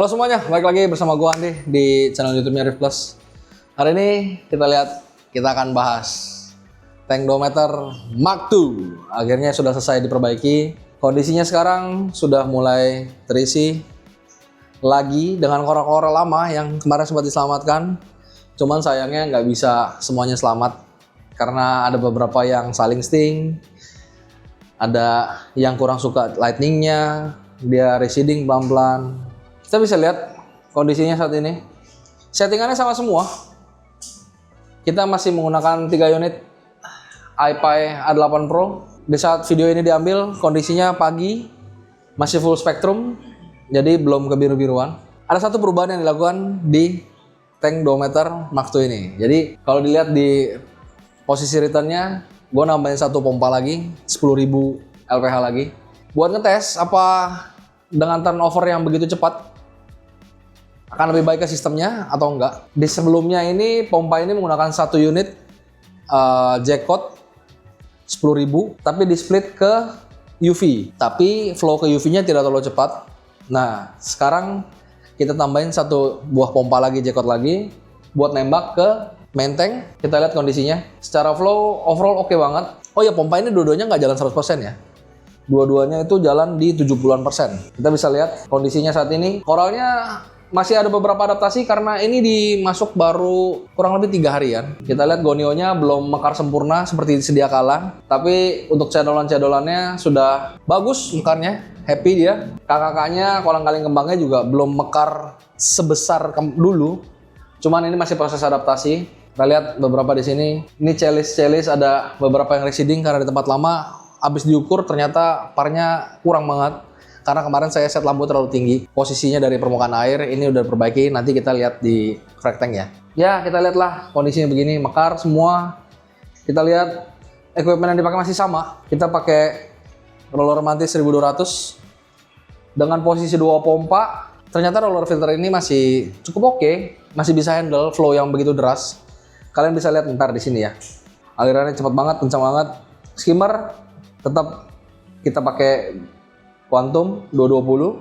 Halo semuanya, balik lagi bersama gua Andi di channel YouTube-nya Rift Plus. Hari ini kita akan bahas tank Duometer Mark II. Akhirnya sudah selesai diperbaiki. Kondisinya sekarang sudah mulai terisi lagi dengan kora-kora lama yang kemarin sempat diselamatkan. Cuman sayangnya nggak bisa semuanya selamat karena ada beberapa yang saling sting, ada yang kurang suka lightningnya, dia receding pelan-pelan. Kita bisa lihat kondisinya saat ini. Settingannya sama semua. Kita masih menggunakan 3 unit iPi A8 Pro. Di saat video ini diambil, kondisinya pagi, masih full spektrum, jadi belum kebiru-biruan. Ada satu perubahan yang dilakukan di tank Duometer Mark II ini. Jadi kalau dilihat di posisi returnnya, gue nambahin satu pompa lagi, 10.000 LPH lagi. Buat ngetes apa dengan turnover yang begitu cepat akan lebih baik ke sistemnya atau enggak. Di sebelumnya ini pompa ini menggunakan satu unit jackpot 10.000 tapi di split ke UV, tapi flow ke UV-nya tidak terlalu cepat. Nah, sekarang kita tambahin satu buah pompa lagi, jackpot lagi buat nembak ke main tank. Kita lihat kondisinya. Secara flow overall oke banget. Oh ya, pompa ini dua-duanya nggak jalan 100% ya. Dua-duanya itu jalan di 70-an%. Kita bisa lihat kondisinya saat ini. Koralnya masih ada beberapa adaptasi karena ini dimasuk baru kurang lebih 3 harian. Kita lihat gonionya belum mekar sempurna seperti sedia kala, tapi untuk cedolan-cedolannya sudah bagus mekarnya, happy dia. Kakaknya, kolang-kaling kembangnya juga belum mekar sebesar dulu. Cuman ini masih proses adaptasi. Kita lihat beberapa di sini. Ini chalice ada beberapa yang receding karena di tempat lama habis diukur ternyata parnya kurang banget. Karena kemarin saya set lampu terlalu tinggi, posisinya dari permukaan air, ini udah diperbaiki, nanti kita lihat di frag tank ya. Ya, kita lihatlah kondisinya begini, mekar semua. Kita lihat equipment yang dipakai masih sama. Kita pakai roller mantis 1200 dengan posisi 2 pompa. Ternyata roller filter ini masih cukup oke, masih bisa handle flow yang begitu deras. Kalian bisa lihat ntar di sini ya. Alirannya cepat banget, kencang banget. Skimmer tetap kita pakai Quantum 220.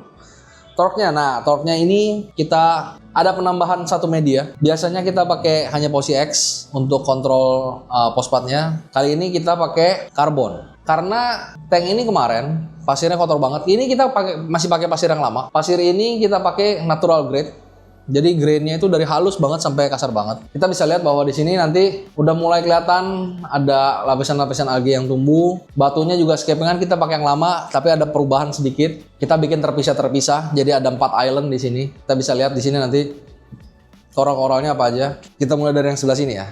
Torque-nya ini kita ada penambahan satu media. Biasanya kita pakai hanya posisi X untuk kontrol pospatnya. Kali ini kita pakai karbon. Karena tank ini kemarin pasirnya kotor banget. Ini kita masih pakai pasir yang lama. Pasir ini kita pakai natural grade. Jadi grainnya itu dari halus banget sampai kasar banget. Kita bisa lihat bahwa di sini nanti udah mulai kelihatan ada lapisan-lapisan algae yang tumbuh. Batunya juga scapingan kita pakai yang lama, tapi ada perubahan sedikit. Kita bikin terpisah-terpisah, jadi ada 4 island di sini. Kita bisa lihat di sini nanti koral-koralnya apa aja. Kita mulai dari yang sebelah sini ya.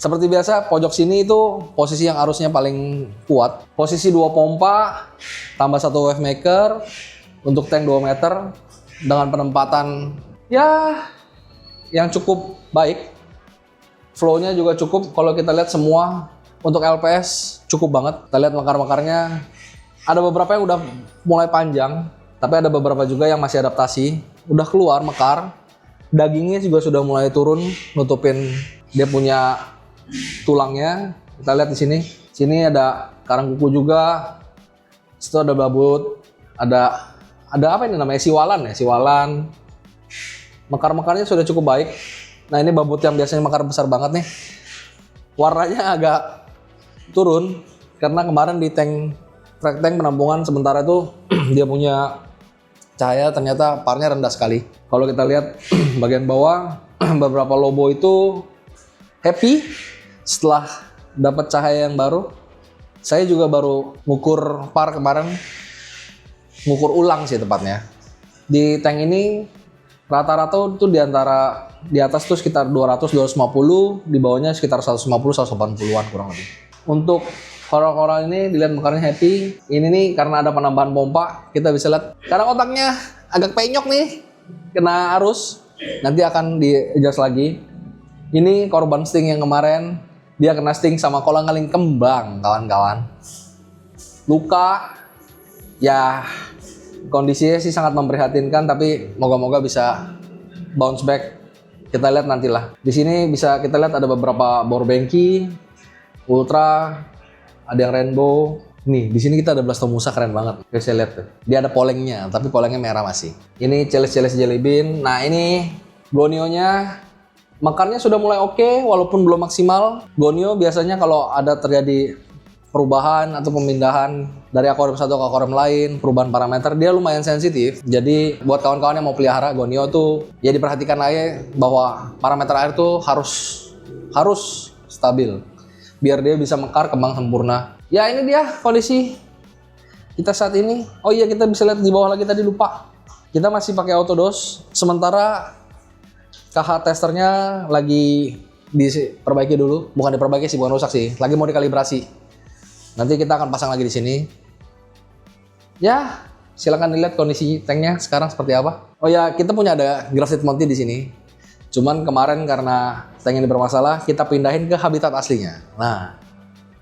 Seperti biasa, pojok sini itu posisi yang arusnya paling kuat. Posisi 2 pompa tambah 1 wave maker untuk tank Duometer dengan penempatan ya yang cukup baik. Flow-nya juga cukup. Kalau kita lihat semua untuk LPS cukup banget. Kita lihat mekar-mekarnya. Ada beberapa yang udah mulai panjang, tapi ada beberapa juga yang masih adaptasi. Udah keluar mekar. Dagingnya juga sudah mulai turun, nutupin dia punya tulangnya. Kita lihat di sini. Sini ada karang kuku juga. Situ ada babut. Ada apa ini namanya? Siwalan. Mekar-mekarnya sudah cukup baik. Nah, ini babut yang biasanya mekar besar banget nih. Warnanya agak turun karena kemarin di frag tank penampungan sementara itu dia punya cahaya ternyata parnya rendah sekali. Kalau kita lihat bagian bawah beberapa lobo itu happy setelah dapat cahaya yang baru. Saya juga baru ngukur par kemarin, ngukur ulang sih tepatnya. Di tank ini rata-rata itu di atas tuh sekitar 200-250, di bawahnya sekitar 150-180-an kurang lebih. Untuk koral-koral ini dilihat mekarnya happy. Ini nih karena ada penambahan pompa, kita bisa lihat kadang otaknya agak penyok nih, kena arus. Nanti akan di-adjust lagi. Ini korban sting yang kemarin, dia kena sting sama kolang-kaling kembang, kawan-kawan. Luka, ya kondisinya sih sangat memprihatinkan, tapi moga-moga bisa bounce back. Kita lihat nantilah. Di sini bisa kita lihat ada beberapa bor banky, ultra, ada yang rainbow. Nih, di sini kita ada blastomusa keren banget. Oke, saya lihat tuh. Dia ada polengnya, tapi polengnya merah masih. Ini Chalice jelly bean. Nah, ini gonionya mekarnya sudah mulai oke, walaupun belum maksimal. Gonio biasanya kalau ada terjadi perubahan atau pemindahan dari akuarium satu ke akuarium lain, perubahan parameter, dia lumayan sensitif. Jadi buat kawan-kawan yang mau pelihara gonio tuh ya diperhatikan aja bahwa parameter air tuh harus stabil biar dia bisa mekar kembang sempurna. Ya ini dia kondisi kita saat ini. Oh iya, kita bisa lihat di bawah lagi, tadi lupa. Kita masih pakai autodose, sementara KH testernya lagi diperbaiki dulu. Bukan diperbaiki sih, bukan rusak sih. Lagi mau dikalibrasi. Nanti kita akan pasang lagi di sini. Ya, silakan dilihat kondisi tanknya sekarang seperti apa. Oh ya, kita punya ada graphite mounty di sini. Cuman kemarin karena tank ini bermasalah, kita pindahin ke habitat aslinya. Nah,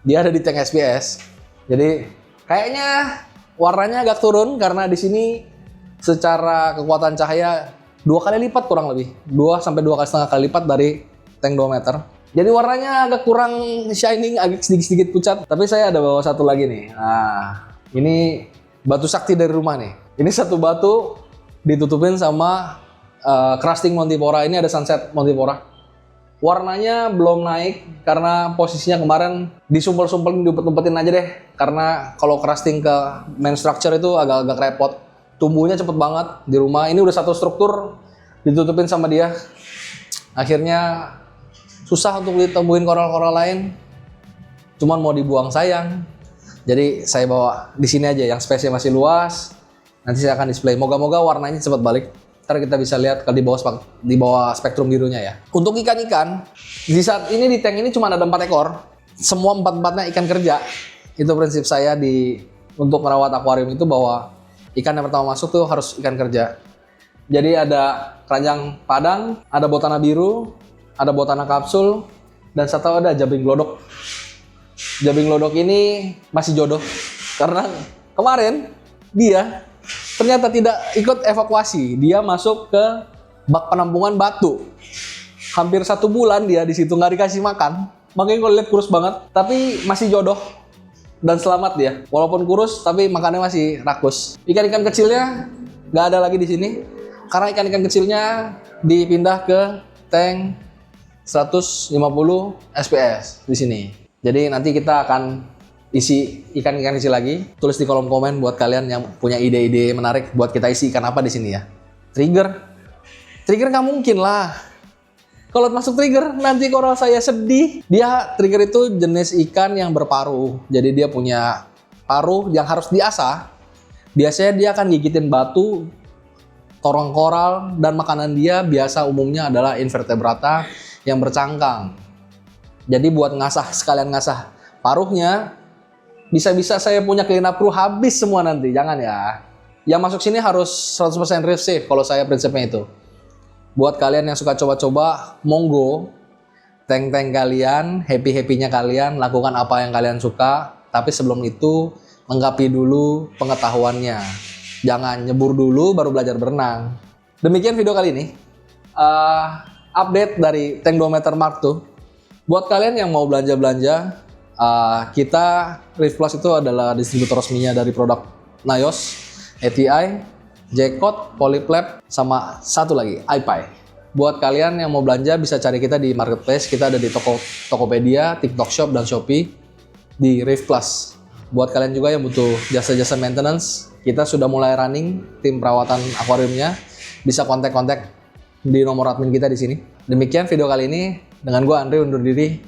dia ada di tank SPS. Jadi kayaknya warnanya agak turun karena di sini secara kekuatan cahaya 2 kali lipat kurang lebih. 2 sampai 2,5 kali lipat dari tank 2 meter. Jadi warnanya agak kurang shining, agak sedikit-sedikit pucat. Tapi saya ada bawa satu lagi nih. Nah, ini batu sakti dari rumah nih. Ini satu batu ditutupin sama crusting Montipora. Ini ada sunset Montipora. Warnanya belum naik karena posisinya kemarin disumpel-sumpelin, diumpet-umpetin aja deh. Karena kalau crusting ke main structure itu agak-agak repot. Tumbuhnya cepet banget di rumah. Ini udah satu struktur ditutupin sama dia. Akhirnya susah untuk ditumbuhin koral-koral lain. Cuman mau dibuang sayang. Jadi saya bawa di sini aja yang space-nya masih luas. Nanti saya akan display. Moga-moga warnanya cepat balik. Ntar kita bisa lihat kalau di bawah spektrum birunya ya. Untuk ikan-ikan, di saat ini di tank ini cuma ada 4 ekor. Semua 4-4-nya ikan kerja. Itu prinsip saya untuk merawat akuarium itu, bahwa ikan yang pertama masuk tuh harus ikan kerja. Jadi ada keranjang padang, ada botana biru, ada botana kapsul, dan satu ada jabing glodok. Jabing glodok ini masih jodoh karena kemarin dia ternyata tidak ikut evakuasi. Dia masuk ke bak penampungan batu. Hampir 1 bulan dia di situ nggak dikasih makan. Makanya kalau lihat kurus banget, tapi masih jodoh dan selamat dia. Walaupun kurus, tapi makannya masih rakus. Ikan-ikan kecilnya nggak ada lagi di sini karena ikan-ikan kecilnya dipindah ke tank 150 SPS di sini. Jadi nanti kita akan isi ikan-ikan kecil lagi. Tulis di kolom komen buat kalian yang punya ide-ide menarik buat kita isi ikan apa di sini ya. Trigger nggak mungkin lah. Kalau masuk trigger nanti koral saya sedih. Dia trigger itu jenis ikan yang berparuh. Jadi dia punya paruh yang harus diasah. Biasanya dia akan gigitin batu, torong koral, dan makanan dia biasa umumnya adalah invertebrata yang bercangkang. Jadi buat sekalian ngasah paruhnya, bisa-bisa saya punya cleanup crew habis semua nanti. Jangan ya. Yang masuk sini harus 100% reef safe kalau saya prinsipnya itu. Buat kalian yang suka coba-coba, monggo. Tank-tank kalian, happy-happynya kalian, lakukan apa yang kalian suka. Tapi sebelum itu, lengkapi dulu pengetahuannya. Jangan nyebur dulu baru belajar berenang. Demikian video kali ini. Update dari tank 2 meter Mark II. Buat kalian yang mau belanja-belanja, kita Reef Plus itu adalah distributor resminya dari produk Naios, ATI, J-Code, Polypleb, sama satu lagi, iPie. Buat kalian yang mau belanja bisa cari kita di marketplace. Kita ada di Tokopedia, TikTok Shop, dan Shopee di Reef Plus. Buat kalian juga yang butuh jasa-jasa maintenance, kita sudah mulai running tim perawatan akuariumnya. Bisa kontak-kontak di nomor admin kita di sini. Demikian video kali ini. Dengan gue Andre undur diri.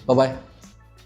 Bye-bye.